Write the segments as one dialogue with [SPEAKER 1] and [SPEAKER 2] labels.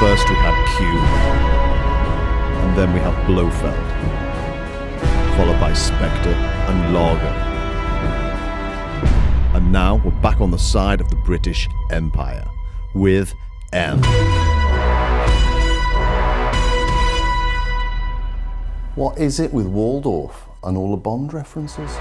[SPEAKER 1] First we had Q, and then we had Blofeld, followed by Spectre and Largo. And now we're back on the side of the British Empire, with M.
[SPEAKER 2] What is it with Waldorf and all the Bond references?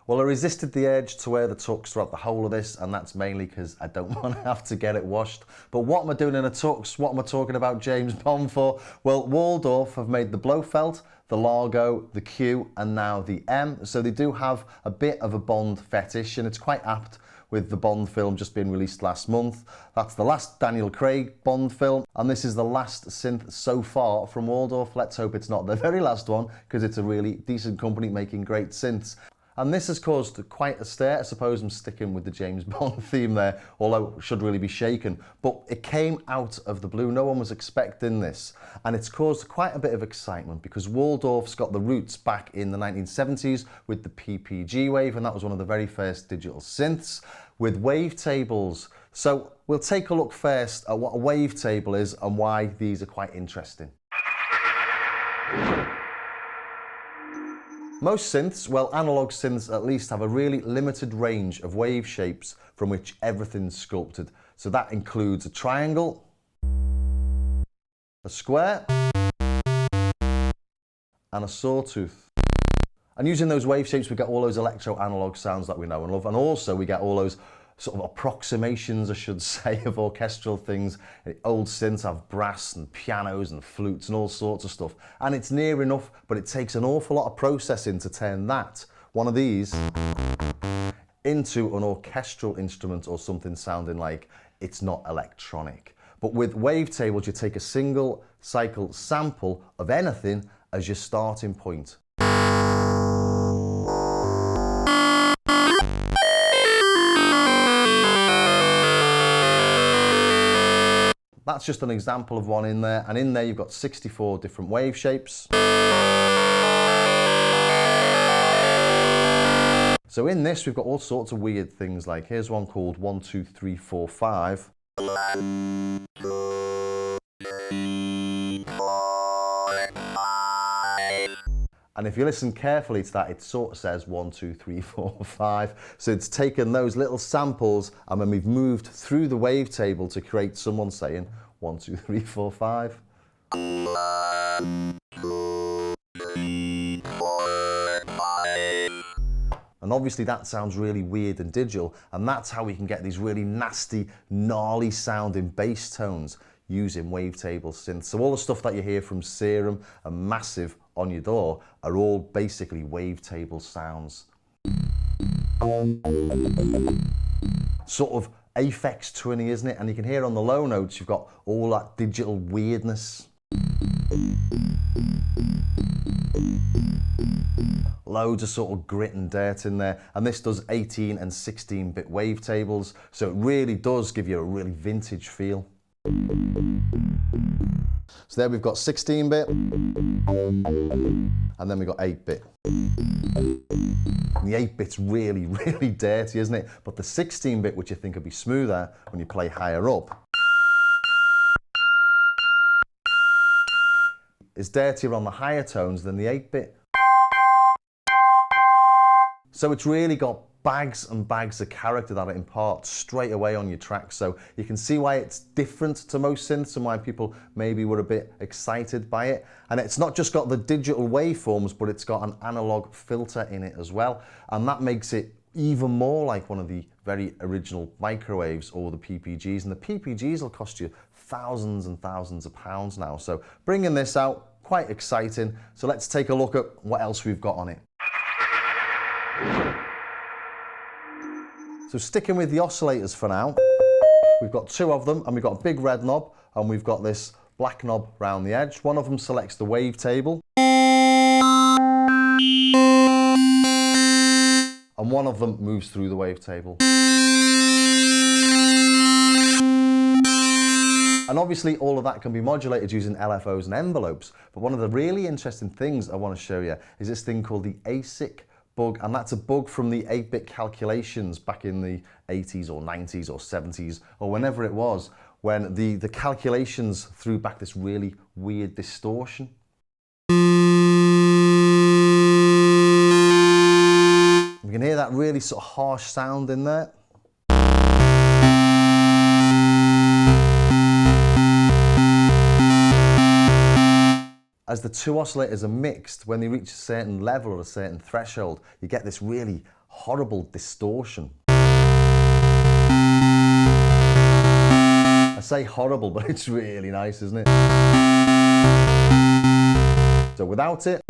[SPEAKER 2] Well, I resisted the urge to wear the tux throughout the whole of this, and that's mainly because I don't want to have to get it washed. But what am I doing in a tux? What am I talking about James Bond for? Well, Waldorf have made the Blofeld, the Largo, the Q, and now the M. So they do have a bit of a Bond fetish, and it's quite apt with the Bond film just being released last month. That's the last Daniel Craig Bond film, and this is the last synth so far from Waldorf. Let's hope it's not the very last one, because it's a really decent company making great synths. And this has caused quite a stir. I suppose I'm sticking with the James Bond theme there, although it should really be shaken. But it came out of the blue. No one was expecting this. And it's caused quite a bit of excitement because Waldorf's got the roots back in the 1970s with the PPG wave, and that was one of the very first digital synths with wavetables. So we'll take a look first at what a wavetable is and why these are quite interesting. Most synths, well, analog synths at least, have a really limited range of wave shapes from which everything's sculpted. So that includes a triangle, a square, and a sawtooth. And using those wave shapes, we get all those electro-analog sounds that we know and love, and also we get all those sort of approximations, I should say, of orchestral things. Old synths have brass and pianos and flutes and all sorts of stuff. And it's near enough, but it takes an awful lot of processing to turn that, one of these, into an orchestral instrument or something sounding like it's not electronic. But with wavetables, you take a single cycle sample of anything as your starting point. That's just an example of one in there, and in there you've got 64 different wave shapes. So in this we've got all sorts of weird things, like here's one called 1, 2, 3, 4, 5. And if you listen carefully to that, it sort of says 1, 2, 3, 4, 5. So it's taken those little samples and then we've moved through the wavetable to create someone saying 1, 2, 3, 4, 5. And obviously that sounds really weird and digital, and that's how we can get these really nasty, gnarly sounding bass tones using wavetable synths. So all the stuff that you hear from Serum and Massive on your door are all basically wavetable sounds. Sort of Aphex Twinny, isn't it? And you can hear on the low notes you've got all that digital weirdness. Loads of sort of grit and dirt in there, and this does 18 and 16-bit wavetables, so it really does give you a really vintage feel. So there we've got 16-bit, and then we've got 8-bit. And the 8-bit's really, really dirty, isn't it? But the 16-bit, which you think would be smoother when you play higher up, is dirtier on the higher tones than the 8-bit. So it's really got bags and bags of character that it imparts straight away on your track. So you can see why it's different to most synths and why people maybe were a bit excited by it. And it's not just got the digital waveforms, but it's got an analog filter in it as well. And that makes it even more like one of the very original microwaves or the PPGs. And the PPGs will cost you thousands and thousands of pounds now. So bringing this out, quite exciting. So let's take a look at what else we've got on it. So sticking with the oscillators for now, we've got two of them and we've got a big red knob and we've got this black knob round the edge. One of them selects the wavetable and one of them moves through the wavetable. And obviously all of that can be modulated using LFOs and envelopes, but one of the really interesting things I want to show you is this thing called the ASIC bug, and that's a bug from the 8-bit calculations back in the 80s or 90s or 70s or whenever it was, when the calculations threw back this really weird distortion. You can hear that really sort of harsh sound in there. As the two oscillators are mixed, when they reach a certain level or a certain threshold, you get this really horrible distortion. I say horrible, but it's really nice, isn't it? So without it,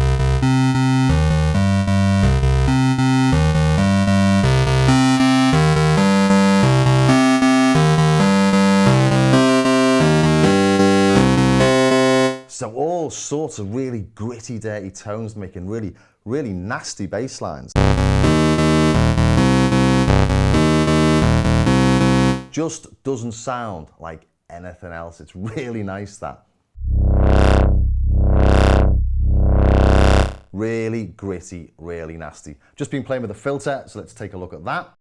[SPEAKER 2] so all sorts of really gritty, dirty tones making really, really nasty bass lines. Just doesn't sound like anything else. It's really nice, that. Really gritty, really nasty. Just been playing with the filter, so let's take a look at that.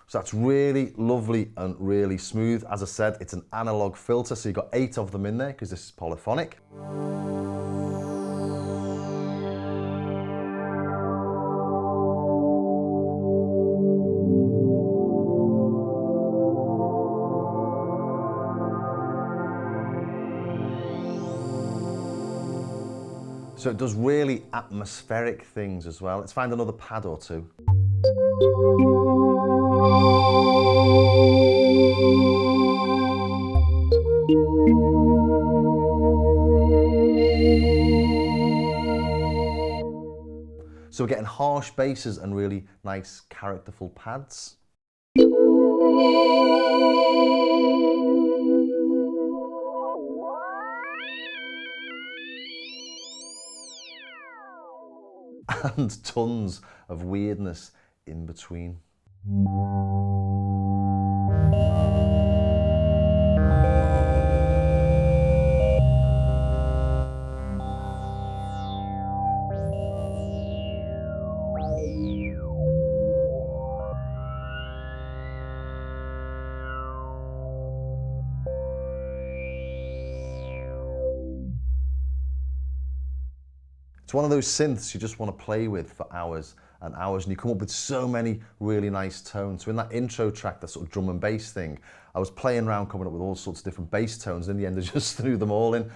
[SPEAKER 2] So that's really lovely and really smooth. As I said, it's an analog filter, so you've got 8 of them in there because this is polyphonic. So it does really atmospheric things as well. Let's find another pad or two. So we're getting harsh basses and really nice characterful pads. And tons of weirdness in between. It's one of those synths you just want to play with for hours and hours, and you come up with so many really nice tones. So in that intro track, that sort of drum and bass thing, I was playing around coming up with all sorts of different bass tones, and in the end I just threw them all in.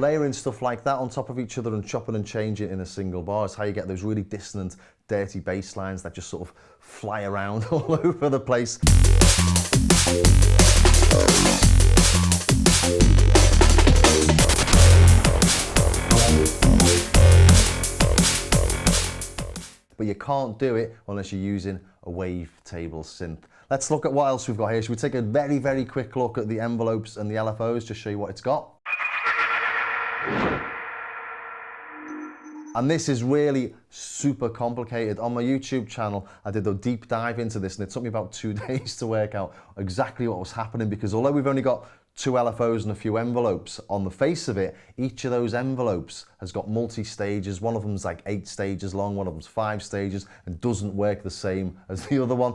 [SPEAKER 2] Layering stuff like that on top of each other and chopping and changing in a single bar is how you get those really dissonant, dirty bass lines that just sort of fly around all over the place. But you can't do it unless you're using a Wavetable synth. Let's look at what else we've got here. Should we take a very, very quick look at the envelopes and the LFOs, just show you what it's got? And this is really super complicated. On my YouTube channel, I did a deep dive into this, and it took me about 2 days to work out exactly what was happening, because although we've only got 2 LFOs and a few envelopes, on the face of it, each of those envelopes has got multi-stages. One of them's like 8 stages long, one of them's 5 stages, and doesn't work the same as the other one.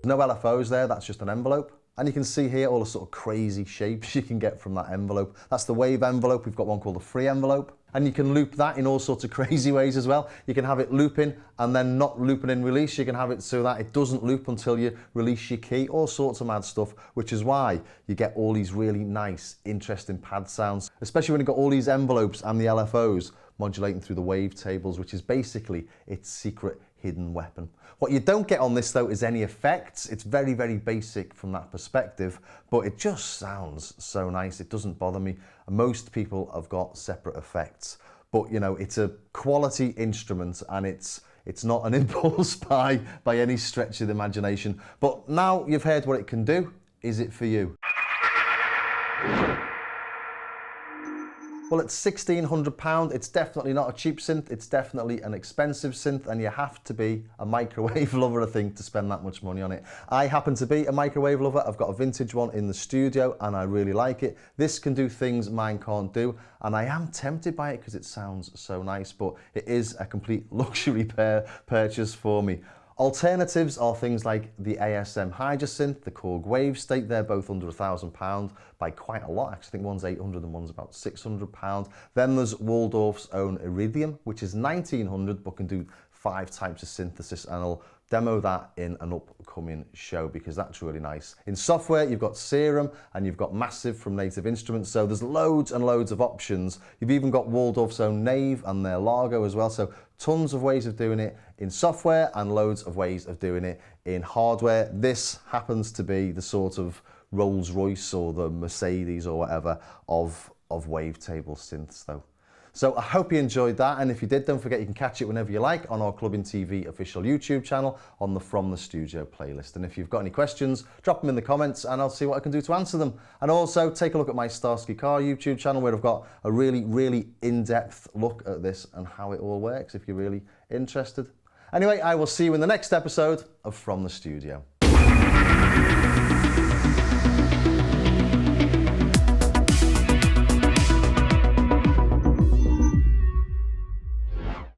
[SPEAKER 2] No LFOs there, that's just an envelope. And you can see here all the sort of crazy shapes you can get from that envelope. That's the wave envelope. We've got one called the free envelope. And you can loop that in all sorts of crazy ways as well. You can have it looping and then not looping in release. You can have it so that it doesn't loop until you release your key. All sorts of mad stuff, which is why you get all these really nice, interesting pad sounds, especially when you've got all these envelopes and the LFOs modulating through the wavetables, which is basically its secret hidden weapon. What you don't get on this though is any effects. It's very, very basic from that perspective, but it just sounds so nice. It doesn't bother me. Most people have got separate effects, but you know, it's a quality instrument, and it's not an impulse buy by any stretch of the imagination. But now you've heard what it can do, is it for you? Well, it's £1,600. It's definitely not a cheap synth. It's definitely an expensive synth, and you have to be a microwave lover, I think, to spend that much money on it. I happen to be a microwave lover. I've got a vintage one in the studio, and I really like it. This can do things mine can't do, and I am tempted by it because it sounds so nice, but it is a complete luxury purchase for me. Alternatives are things like the ASM Hydrosynth, the Korg Wave State. They're both under £1,000 by quite a lot. Actually, I think one's 800 and one's about £600. Then there's Waldorf's own Iridium, which is 1900 but can do 5 types of synthesis, and I'll demo that in an upcoming show because that's really nice. In software, you've got Serum and you've got Massive from Native Instruments, so there's loads and loads of options. You've even got Waldorf's own Nave and their Largo as well, so tons of ways of doing it in software and loads of ways of doing it in hardware. This happens to be the sort of Rolls-Royce or the Mercedes or whatever of wavetable synths though. So I hope you enjoyed that, and if you did, don't forget you can catch it whenever you like on our Clubbing TV official YouTube channel on the From the Studio playlist. And if you've got any questions, drop them in the comments and I'll see what I can do to answer them. And also take a look at my Starsky Carr YouTube channel, where I've got a really, really in-depth look at this and how it all works if you're really interested. Anyway, I will see you in the next episode of From the Studio.